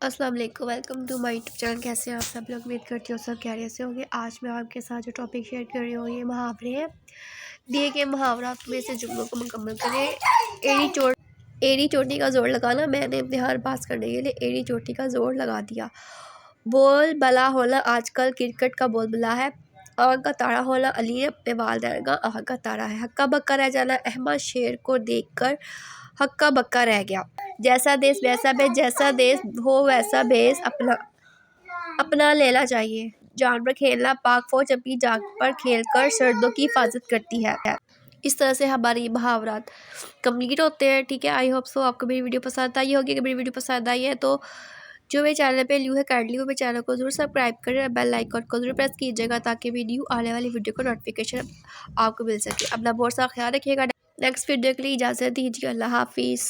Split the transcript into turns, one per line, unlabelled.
अस्सलाम वालेकुम, welcome to my YouTube channel. कैसे हैं आप सब लोग? उम्मीद करती हूँ सब खैरियत से होंगे। आज मैं आपके साथ जो टॉपिक शेयर कर रही हूँ ये मुहावरे हैं। दिए गए मुहावरात में से जुमलों को मुकम्मल करें। एड़ी चोटी का जोर लगाना, मैंने इम्तिहान पास करने के लिए एड़ी चोटी का जोर लगा दिया। बोल बला होना आजकल क्रिकेट का बोल बला है। आँख का तारा होना अली ने अपने वालिदैन का आँख का तारा है। हक्का बक्का रह जाना, अहमद शेर को देखकर हक्का बक्का रह गया। जैसा देश वैसा भेष, जैसा देश हो वैसा भेष, अपना अपना लेना चाहिए। जानवर खेलना, पाक फौज अपनी जाग पर खेलकर सर्दों की हिफाजत करती है। इस तरह से हमारे ये मुहावरात कंप्लीट होते हैं। ठीक है, आई होप सो आपको मेरी वीडियो पसंद आई होगी। अगर मेरी वीडियो पसंद आई है तो जो मेरे चैनल पे न्यू है काइंडली वो मेरे चैनल को जरूर सब्सक्राइब करें, बेल आइकन को जरूर प्रेस कीजिएगा ताकि मेरी न्यू आने वाली वीडियो को नोटिफिकेशन आपको मिल सके। अपना बहुत सा ख्याल रखिएगा। नेक्स्ट वीडियो के लिए इजाज़त दीजिए। अल्लाह हाफिज़।